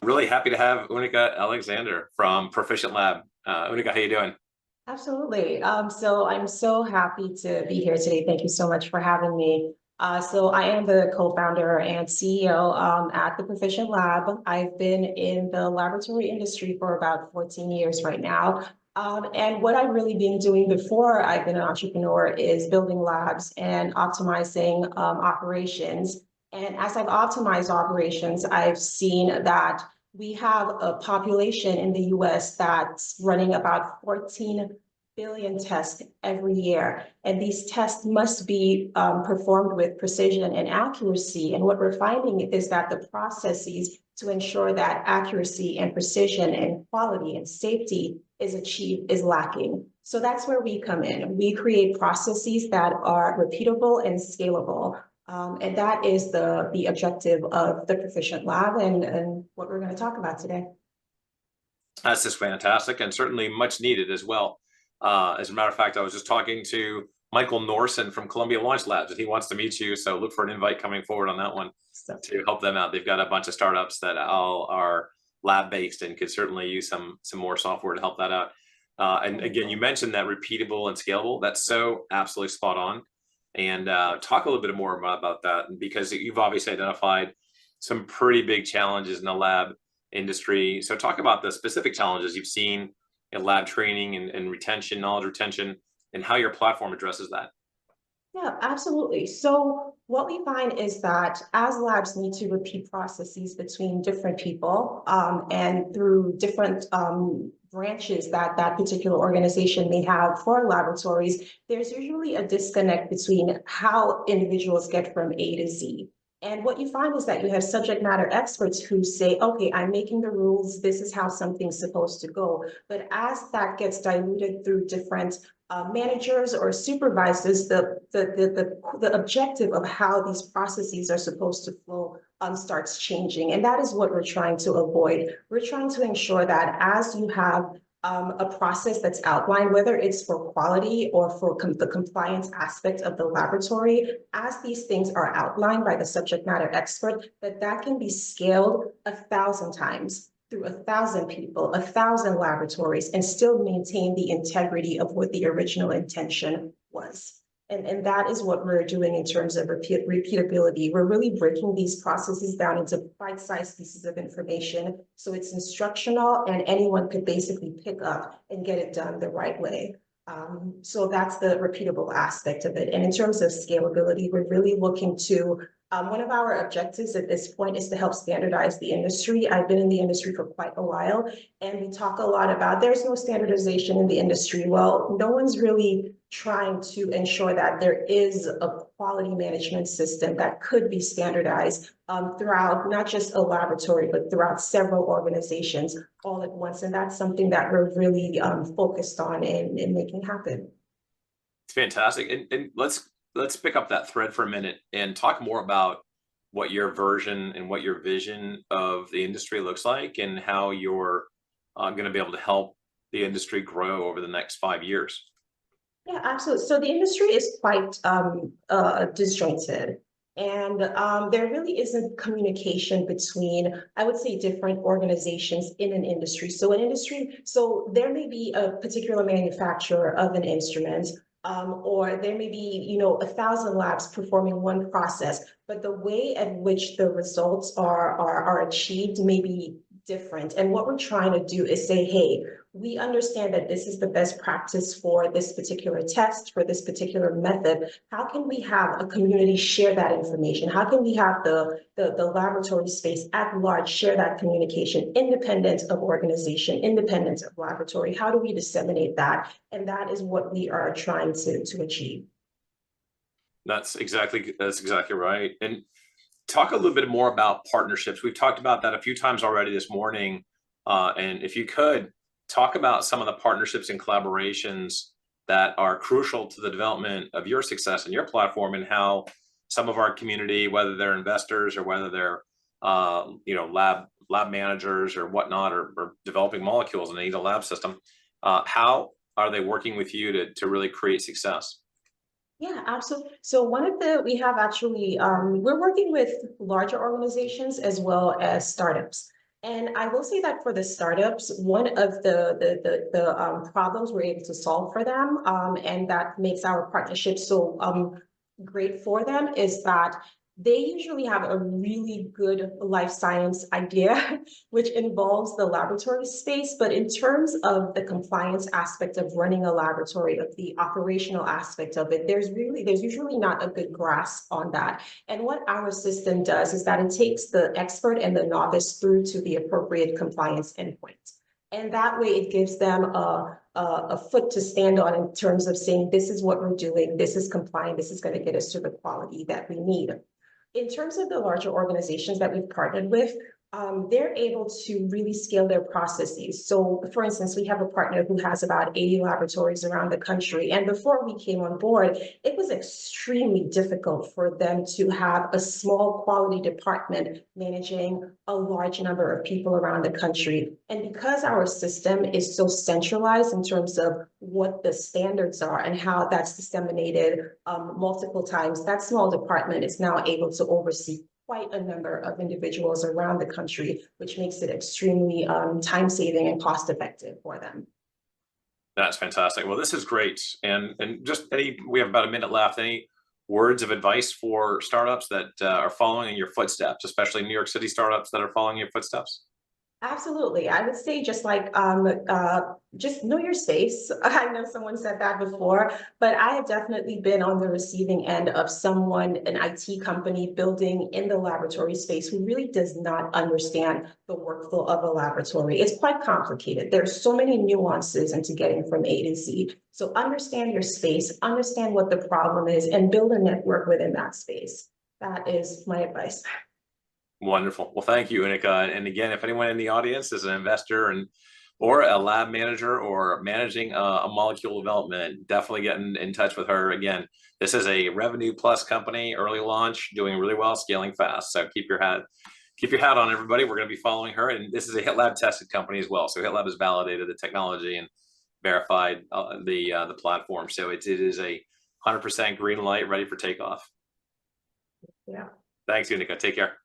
Really happy to have Unika Alexander from Proficient Lab. Unika, how you doing? Absolutely. So I'm so happy to be here today. Thank you so much for having me. So I am the co-founder and CEO at the Proficient Lab. I've been in the laboratory industry for about 14 years right now. And what I've really been doing before I've been an entrepreneur is building labs and optimizing operations. And as I've optimized operations, I've seen that we have a population in the US that's running about 14 billion tests every year. And these tests must be performed with precision and accuracy. And what we're finding is that the processes to ensure that accuracy and precision and quality and safety is achieved is lacking. So that's where we come in. We create processes that are repeatable and scalable. And that is the objective of the Proficient Lab and what we're going to talk about today. That's just fantastic and certainly much needed as well. As a matter of fact, I was just talking to Michael Norson from Columbia Launch Labs, and he wants to meet you. So look for an invite coming forward on that one to help them out. They've got a bunch of startups that all are lab-based and could certainly use some more software to help that out. And again, you mentioned that repeatable and scalable. That's so absolutely spot on. And talk a little bit more about that, because you've obviously identified some pretty big challenges in the lab industry. So talk about the specific challenges you've seen in lab training and retention, knowledge retention, and how your platform addresses that. Yeah, absolutely. So what we find is that as labs need to repeat processes between different people and through different branches that that particular organization may have for laboratories, there's usually a disconnect between how individuals get from A to Z. And what you find is that you have subject matter experts who say, okay, I'm making the rules, this is how something's supposed to go. But as that gets diluted through different managers or supervisors, the objective of how these processes are supposed to flow starts changing. And that is what we're trying to avoid. We're trying to ensure that as you have a process that's outlined, whether it's for quality or for the compliance aspect of the laboratory, as these things are outlined by the subject matter expert, that can be scaled 1,000 times through 1,000 people, 1,000 laboratories, and still maintain the integrity of what the original intention was. And that is what we're doing in terms of repeatability. We're really breaking these processes down into bite-sized pieces of information. So it's instructional and anyone could basically pick up and get it done the right way. So that's the repeatable aspect of it. And in terms of scalability, we're really looking to one of our objectives at this point is to help standardize the industry. I've been in the industry for quite a while, and we talk a lot about there's no standardization in the industry. Well, no one's really trying to ensure that there is a quality management system that could be standardized throughout not just a laboratory, but throughout several organizations all at once. And that's something that we're really focused on in making happen. It's fantastic. And let's pick up that thread for a minute and talk more about what your version and what your vision of the industry looks like and how you're going to be able to help the industry grow over the next 5 years. Yeah, absolutely. So the industry is quite disjointed, and there really isn't communication between, I would say, different organizations in an industry. So there may be a particular manufacturer of an instrument, or there may be, 1,000 labs performing one process, but the way at which the results are achieved may be different. And what we're trying to do is say, hey, we understand that this is the best practice for this particular test, for this particular method. How can we have a community share that information? How can we have the laboratory space at large share that communication, independent of organization, independent of laboratory? How do we disseminate that? And that is what we are trying to achieve. That's exactly right. And talk a little bit more about partnerships. We've talked about that a few times already this morning. And if you could, talk about some of the partnerships and collaborations that are crucial to the development of your success and your platform, and how some of our community, whether they're investors or whether they're lab managers or whatnot, or developing molecules and they need a lab system, how are they working with you to really create success? Yeah, absolutely. So we have actually, we're working with larger organizations as well as startups. And I will say that for the startups, one of the problems we're able to solve for them, and that makes our partnership so great for them, is that they usually have a really good life science idea, which involves the laboratory space. But in terms of the compliance aspect of running a laboratory, of the operational aspect of it, there's usually not a good grasp on that. And what our system does is that it takes the expert and the novice through to the appropriate compliance endpoint. And that way it gives them a foot to stand on in terms of saying, this is what we're doing, this is compliant, this is going to get us to the quality that we need. In terms of the larger organizations that we've partnered with, they're able to really scale their processes. So for instance, we have a partner who has about 80 laboratories around the country. And before we came on board, it was extremely difficult for them to have a small quality department managing a large number of people around the country. And because our system is so centralized in terms of what the standards are and how that's disseminated multiple times, that small department is now able to oversee quite a number of individuals around the country, which makes it extremely time-saving and cost-effective for them. That's fantastic. Well, this is great. And just we have about a minute left. Any words of advice for startups that are following in your footsteps, especially New York City startups that are following your footsteps? Absolutely. I would say just just know your space. I know someone said that before, but I have definitely been on the receiving end of someone, an IT company building in the laboratory space, who really does not understand the workflow of a laboratory. It's quite complicated. There's so many nuances into getting from A to Z. So understand your space, understand what the problem is, and build a network within that space. That is my advice. Wonderful. Well, thank you, Unika. And again, if anyone in the audience is an investor or a lab manager or managing a molecule development, definitely get in touch with her. Again, this is a revenue plus company, early launch, doing really well, scaling fast. So keep your hat on, everybody. We're going to be following her, and this is a HITLAB tested company as well. So HITLAB has validated the technology and verified the platform. So it is a 100% green light, ready for takeoff. Yeah. Thanks, Unika. Take care.